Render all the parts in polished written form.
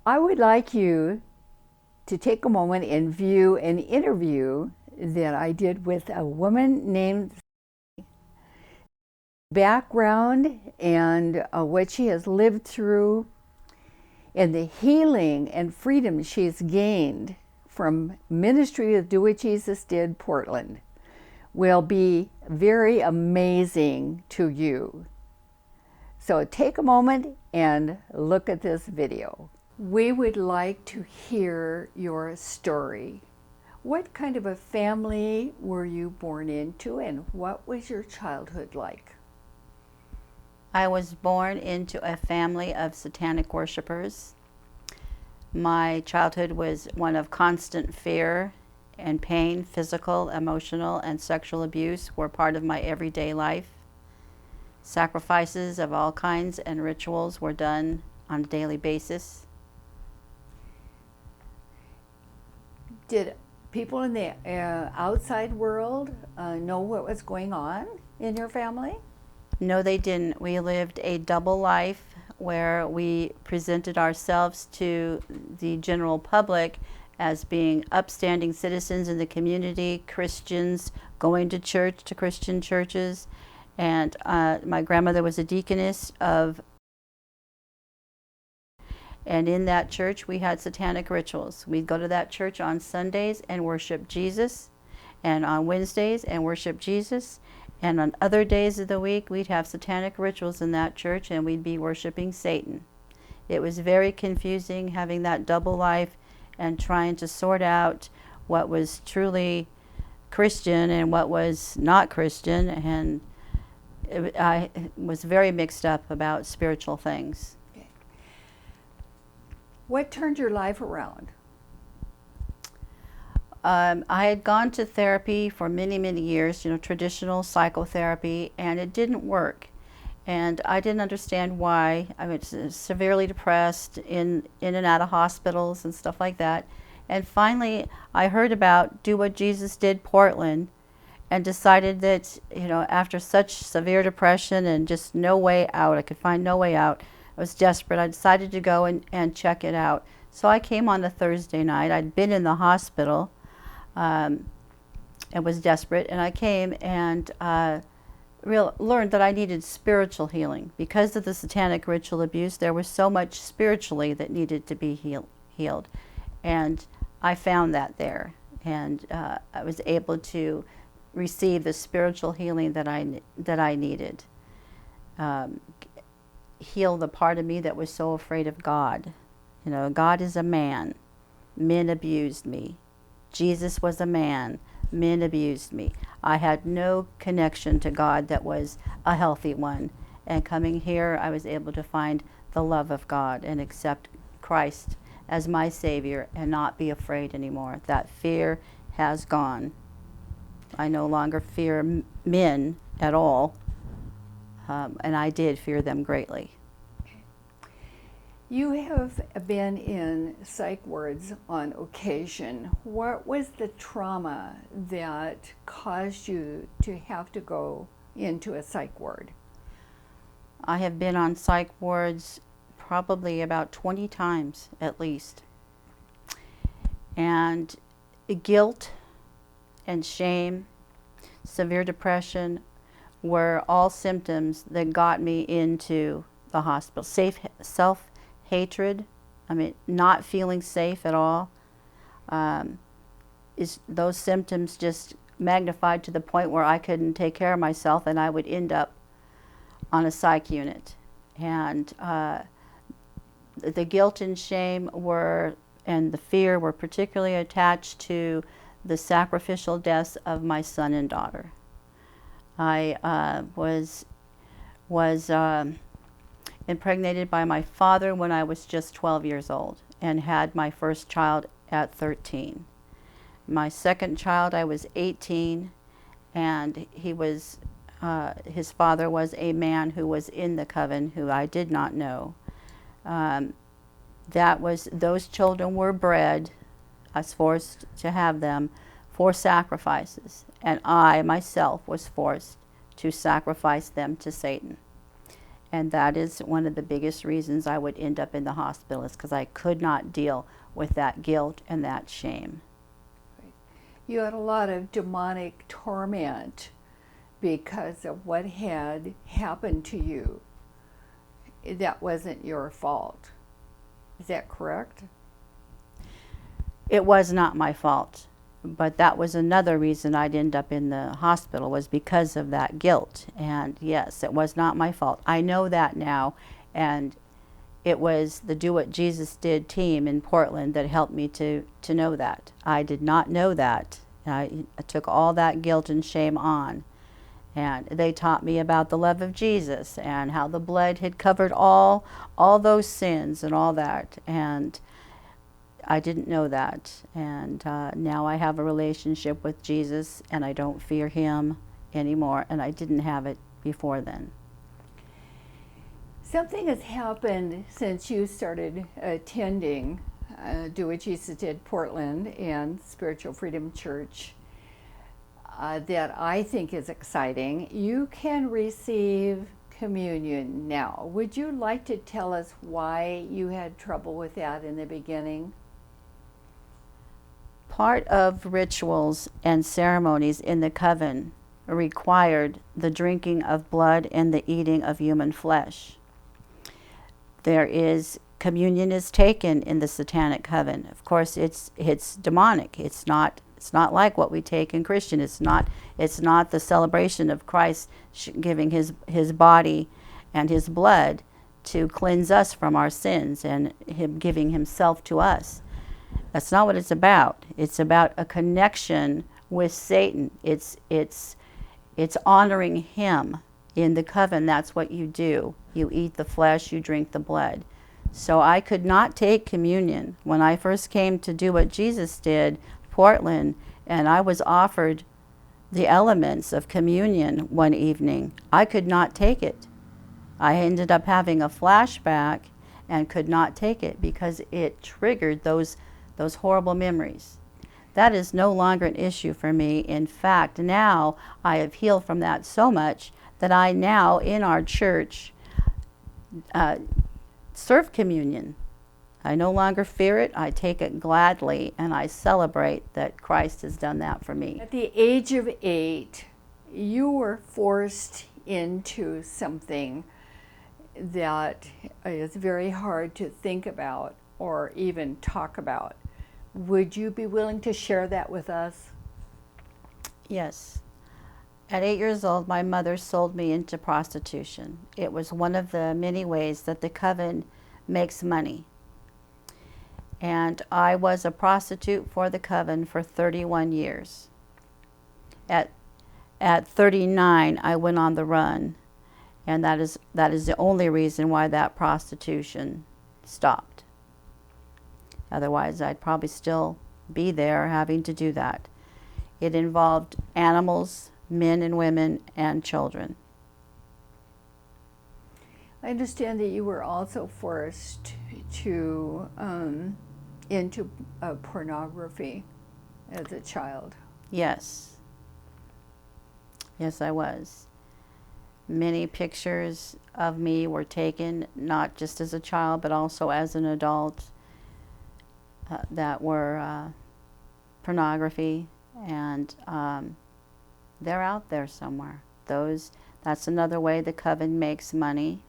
I would like you to take a moment and view an interview that I did with a woman named background and what she has lived through and the healing and freedom she's gained from Ministry of Do What Jesus Did Portland will be very amazing to you. So take a moment and look at this video. We would like to hear your story. What kind of a family were you born into, and what was your childhood like? I was born into a family of Satanic worshipers. My childhood was one of constant fear and pain. Physical, emotional, and sexual abuse were part of my everyday life. Sacrifices of all kinds and rituals were done on a daily basis. Did people in the outside world know what was going on in your family? No, they didn't. We lived a double life where we presented ourselves to the general public as being upstanding citizens in the community, Christians, going to church, to Christian churches. And my grandmother was a deaconess and in that church we had satanic rituals. We'd go to that church on Sundays and worship Jesus, and on Wednesdays and worship Jesus, and on other days of the week we'd have satanic rituals in that church and we'd be worshiping Satan. It was very confusing having that double life and trying to sort out what was truly Christian and what was not Christian, and I was very mixed up about spiritual things. Okay. What turned your life around? I had gone to therapy for many, many years, traditional psychotherapy, and it didn't work. And I didn't understand why. I was severely depressed, in and out of hospitals and stuff like that. And finally, I heard about Do What Jesus Did Portland, and decided that, after such severe depression and just no way out, I could find no way out, I was desperate. I decided to go and check it out. So I came on a Thursday night. I'd been in the hospital and was desperate, and I came and learned that I needed spiritual healing. Because of the satanic ritual abuse, there was so much spiritually that needed to be healed. And I found that there, and I was able to receive the spiritual healing that I needed. Heal the part of me that was so afraid of God. God is a man. Men abused me. Jesus was a man. Men abused me. I had no connection to God that was a healthy one. And coming here, I was able to find the love of God and accept Christ as my Savior and not be afraid anymore. That fear has gone. I no longer fear men at all, and I did fear them greatly. You have been in psych wards on occasion. What was the trauma that caused you to have to go into a psych ward? I have been on psych wards probably about 20 times at least. And guilt and shame, severe depression were all symptoms that got me into the hospital. Self-hatred, not feeling safe at all, those symptoms just magnified to the point where I couldn't take care of myself and I would end up on a psych unit. And the guilt and shame and the fear were particularly attached to the sacrificial deaths of my son and daughter. I was impregnated by my father when I was just 12 years old and had my first child at 13. My second child, I was 18, and his father was a man who was in the coven who I did not know. Those children were bred. I was forced to have them for sacrifices, and I myself was forced to sacrifice them to Satan. And that is one of the biggest reasons I would end up in the hospital, is because I could not deal with that guilt and that shame. You had a lot of demonic torment because of what had happened to you. That wasn't your fault. Is that correct? It was not my fault, but that was another reason I'd end up in the hospital, was because of that guilt. And yes, it was not my fault. I know that now, and it was the Do What Jesus Did team in Portland that helped me to know that. I did not know that. I took all that guilt and shame on. And they taught me about the love of Jesus and how the blood had covered all those sins and all that. And I didn't know that. And now I have a relationship with Jesus, and I don't fear him anymore. And I didn't have it before then. Something has happened since you started attending Do What Jesus Did Portland and Spiritual Freedom Church that I think is exciting. You can receive communion now. Would you like to tell us why you had trouble with that in the beginning? Part of rituals and ceremonies in the coven required the drinking of blood and the eating of human flesh. Communion is taken in the Satanic Coven. Of course, it's demonic. It's not like what we take in Christian. It's not the celebration of Christ giving his body and his blood to cleanse us from our sins, and him giving himself to us. That's not what it's about. It's about a connection with Satan. It's honoring him. In the coven, that's what you do. You eat the flesh, you drink the blood. So I could not take communion when I first came to Do What Jesus Did Portland, and I was offered the elements of communion one evening. I could not take it. I ended up having a flashback and could not take it because it triggered those horrible memories. That is no longer an issue for me. In fact, now I have healed from that so much that I now, in our church, serve communion. I no longer fear it. I take it gladly, and I celebrate that Christ has done that for me. At the age of 8, you were forced into something that is very hard to think about or even talk about. Would you be willing to share that with us? Yes. At 8 years old, my mother sold me into prostitution. It was one of the many ways that the coven makes money. And I was a prostitute for the coven for 31 years. At 39, I went on the run, and that is the only reason why that prostitution stopped. Otherwise, I'd probably still be there having to do that. It involved animals, men and women, and children. I understand that you were also forced to into pornography as a child. Yes. Yes, I was. Many pictures of me were taken, not just as a child, but also as an adult, that were pornography, and they're out there somewhere. That's another way the coven makes money,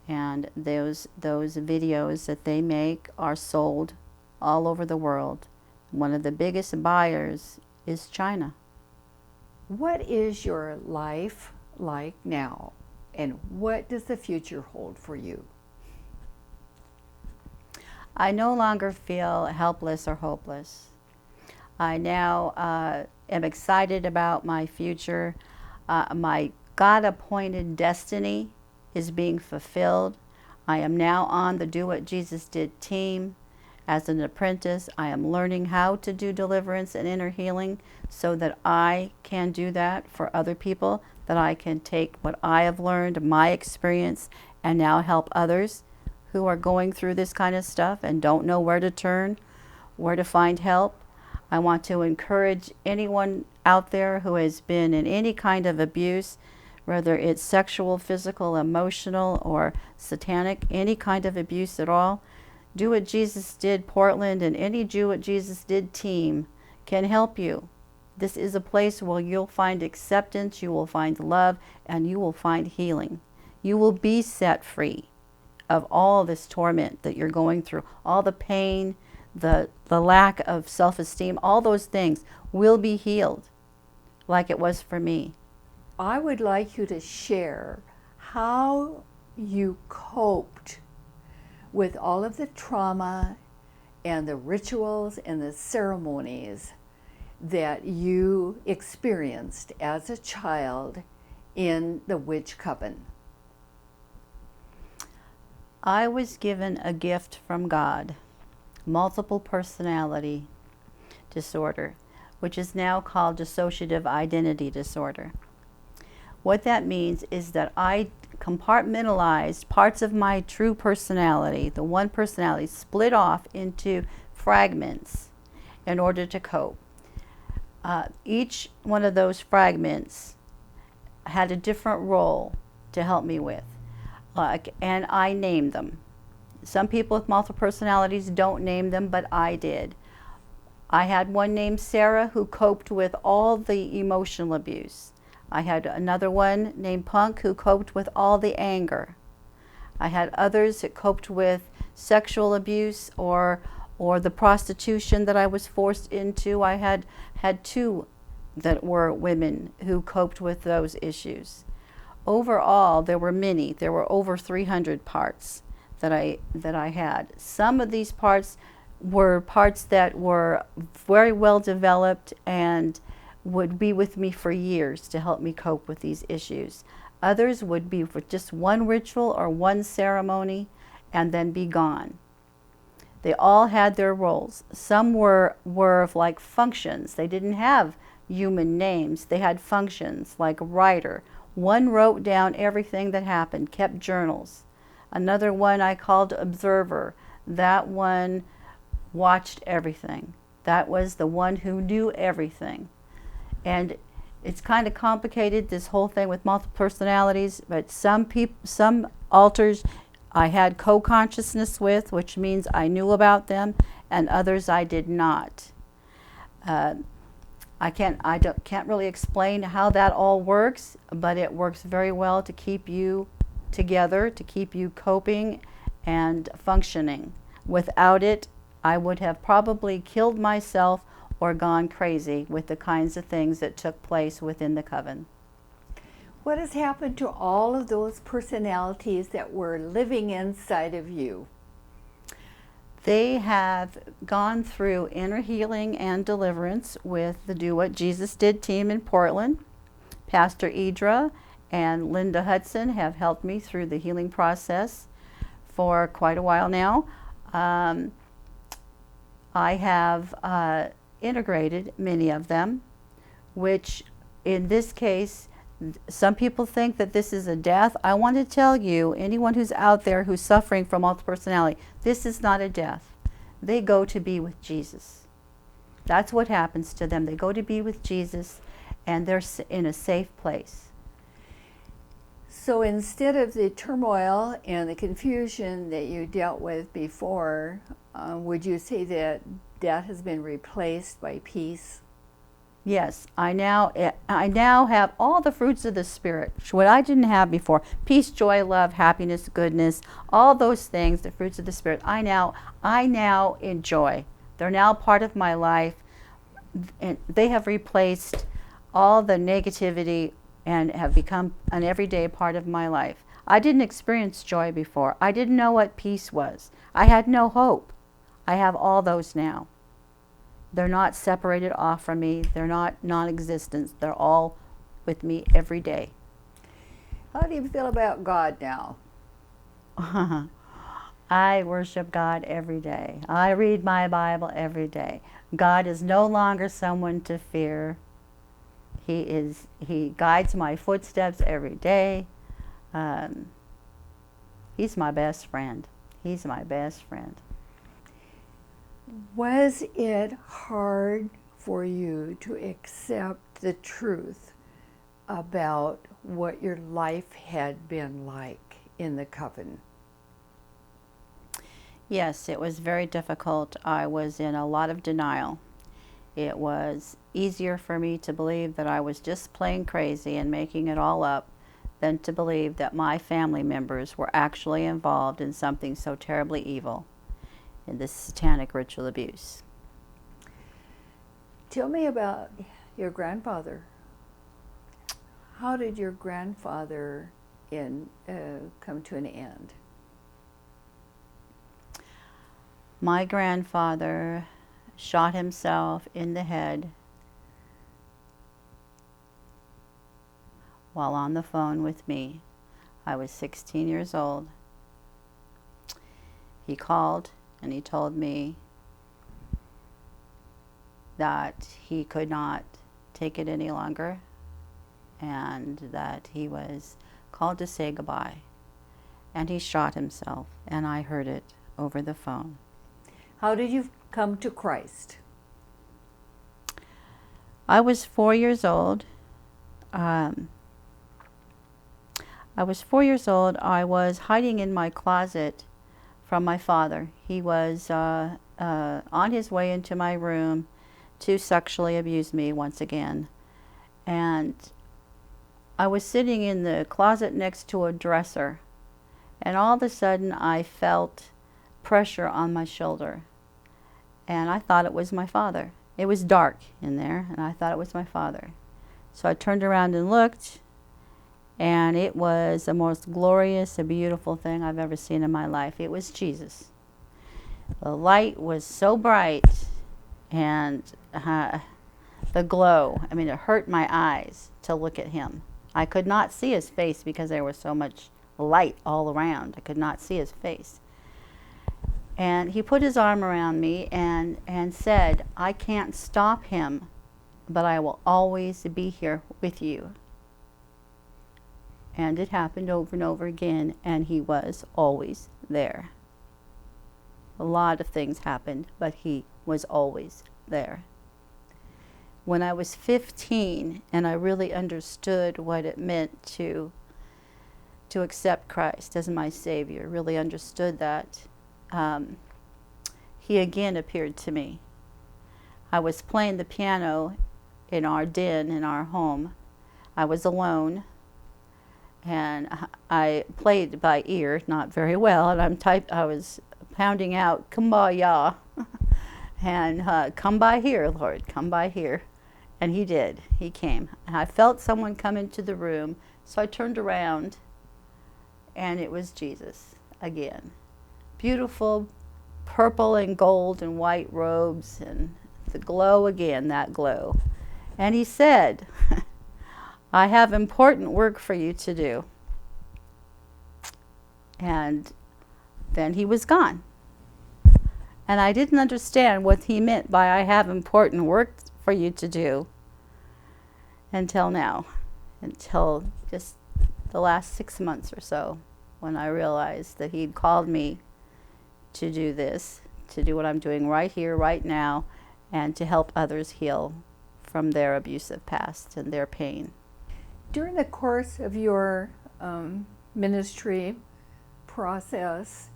and those videos that they make are sold all over the world. One of the biggest buyers is China. What is your life like now, and what does the future hold for you? I no longer feel helpless or hopeless. I now am excited about my future. My God-appointed destiny is being fulfilled. I am now on the Do What Jesus Did team. As an apprentice, I am learning how to do deliverance and inner healing so that I can do that for other people, that I can take what I have learned, my experience, and now help others who are going through this kind of stuff and don't know where to turn, where to find help. I want to encourage anyone out there who has been in any kind of abuse, whether it's sexual, physical, emotional, or satanic, any kind of abuse at all. Do What Jesus Did Portland and any Do What Jesus Did team can help you. This is a place where you'll find acceptance, you will find love, and you will find healing. You will be set free of all this torment that you're going through, all the pain, the lack of self-esteem, all those things will be healed like it was for me. I would like you to share how you coped with all of the trauma and the rituals and the ceremonies that you experienced as a child in the witch coven. I was given a gift from God, multiple personality disorder, which is now called dissociative identity disorder. What that means is that I compartmentalized parts of my true personality, the one personality, split off into fragments in order to cope. Each one of those fragments had a different role to help me with, and I named them. Some people with multiple personalities don't name them, but I did. I had one named Sarah who coped with all the emotional abuse. I had another one named Punk who coped with all the anger. I had others that coped with sexual abuse or the prostitution that I was forced into. I had two that were women who coped with those issues. Overall, there were many. There were over 300 parts that I had. Some of these parts were parts that were very well developed and would be with me for years to help me cope with these issues. Others would be for just one ritual or one ceremony and then be gone. They all had their roles. Some were like functions. They didn't have human names. They had functions like writer. One wrote down everything that happened, kept journals. Another one I called observer. That one watched everything. That was the one who knew everything. And it's kind of complicated, this whole thing with multiple personalities, but some alters I had co-consciousness with, which means I knew about them, and others I did not. I can't really explain how that all works, but it works very well to keep you together, to keep you coping and functioning. Without it, I would have probably killed myself or gone crazy with the kinds of things that took place within the coven. What has happened to all of those personalities that were living inside of you? They have gone through inner healing and deliverance with the Do What Jesus Did team in Portland. Pastor Idra and Linda Hudson have helped me through the healing process for quite a while now. I have integrated many of them, which in this case, some people think that this is a death. I want to tell you, anyone who's out there who's suffering from multiple personality, this is not a death. They go to be with Jesus. That's what happens to them. They go to be with Jesus, and they're in a safe place. So instead of the turmoil and the confusion that you dealt with before, would you say that has been replaced by peace? Yes, I now have all the fruits of the Spirit, what I didn't have before. Peace, joy, love, happiness, goodness, all those things, the fruits of the Spirit, I now enjoy. They're now part of my life, and they have replaced all the negativity and have become an everyday part of my life. I didn't experience joy before. I didn't know what peace was. I had no hope. I have all those now. They're not separated off from me. They're not non-existent. They're all with me every day. How do you feel about God now? I worship God every day. I read my Bible every day. God is no longer someone to fear. He guides my footsteps every day. He's my best friend. He's my best friend. Was it hard for you to accept the truth about what your life had been like in the coven. Yes, it was very difficult. I was in a lot of denial. It was easier for me to believe that I was just plain crazy and making it all up than to believe that my family members were actually involved in something so terribly evil, in this satanic ritual abuse. Tell me about your grandfather. How did your grandfather come to an end? My grandfather shot himself in the head while on the phone with me. I was 16 years old. He called and he told me that he could not take it any longer and that he was called to say goodbye. And he shot himself, and I heard it over the phone. How did you come to Christ? I was 4 years old. I was hiding in my closet from my father. He was on his way into my room to sexually abuse me once again. And I was sitting in the closet next to a dresser, and all of a sudden I felt pressure on my shoulder. And I thought it was my father. It was dark in there, and I thought it was my father. So I turned around and looked, and it was the most glorious and beautiful thing I've ever seen in my life. It was Jesus. The light was so bright, and the glow, I mean, it hurt my eyes to look at him. I could not see his face because there was so much light all around. I could not see his face. And he put his arm around me and said, "I can't stop him, but I will always be here with you." And it happened over and over again, and he was always there. A lot of things happened, but he was always there. When I was 15 and I really understood what it meant to accept Christ as my Savior, really understood that, he again appeared to me. I was playing the piano in our den in our home. I was alone, and I played by ear, not very well, and I was pounding out "Kumbaya," and "Come by here, Lord, come by here." And he did. He came. And I felt someone come into the room, so I turned around, and it was Jesus again. Beautiful purple and gold and white robes, and the glow again, that glow. And he said, "I have important work for you to do." And then he was gone. And I didn't understand what he meant by "I have important work for you to do" until now, until just the last 6 months or so, when I realized that he'd called me to do this, to do what I'm doing right here, right now, and to help others heal from their abusive past and their pain. During the course of your ministry process,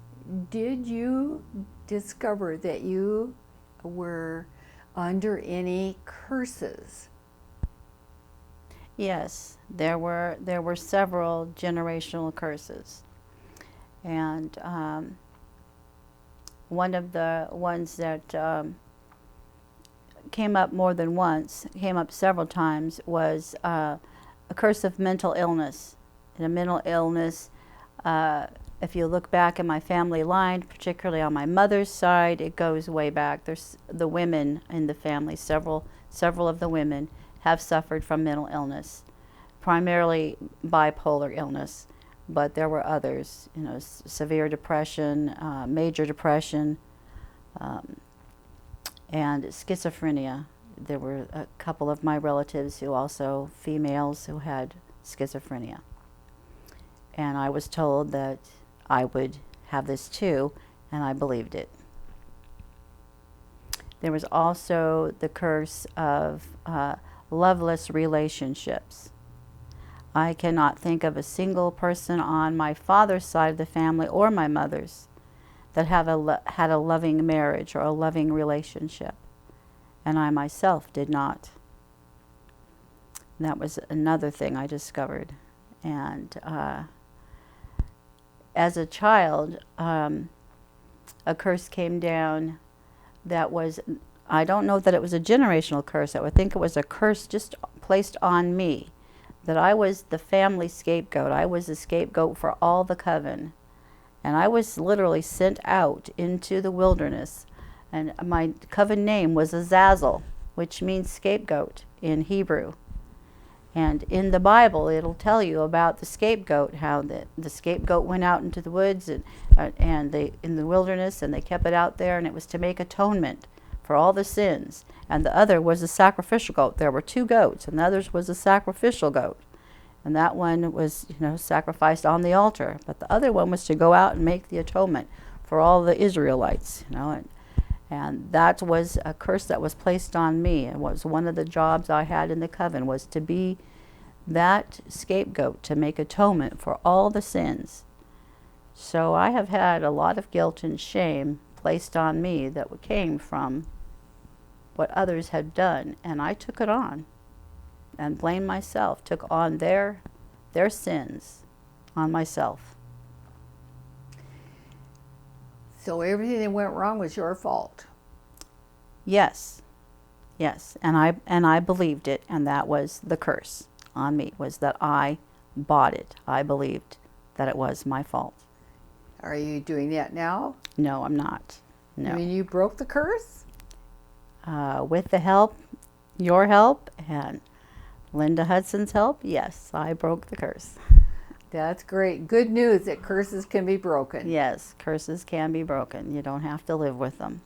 did you discover that you were under any curses? Yes, there were several generational curses, and one of the ones that came up more than once, came up several times, was a curse of mental illness. And a mental illness, if you look back in my family line, particularly on my mother's side, it goes way back. There's the women in the family, several of the women have suffered from mental illness, primarily bipolar illness, but there were others, severe depression, major depression, and schizophrenia. There were a couple of my relatives who also, females, who had schizophrenia. And I was told that I would have this too, and I believed it. There was also the curse of loveless relationships. I cannot think of a single person on my father's side of the family or my mother's that had a loving marriage or a loving relationship. And I myself did not. And that was another thing I discovered. And as a child, a curse came down that was, I don't know that it was a generational curse. I would think it was a curse just placed on me, that I was the family scapegoat. I was the scapegoat for all the coven. And I was literally sent out into the wilderness. And my coven name was Azazel, which means scapegoat in Hebrew. And in the Bible, it'll tell you about the scapegoat, how the scapegoat went out into the woods and they in the wilderness, and they kept it out there, and it was to make atonement for all the sins. And the other was a sacrificial goat. There were two goats, and the other was a sacrificial goat. And that one was, sacrificed on the altar. But the other one was to go out and make the atonement for all the Israelites, And that was a curse that was placed on me. It was one of the jobs I had in the coven, was to be that scapegoat, to make atonement for all the sins. So I have had a lot of guilt and shame placed on me that came from what others had done, and I took it on and blamed myself, took on their sins on myself. So everything that went wrong was your fault. Yes, and I believed it, and that was the curse on me, was that I bought it. I believed that it was my fault. Are you doing that now? No, I'm not. No. I mean, you broke the curse? With the help, your help, and Linda Hudson's help, yes, I broke the curse. That's great. Good news that curses can be broken. Yes, curses can be broken. You don't have to live with them.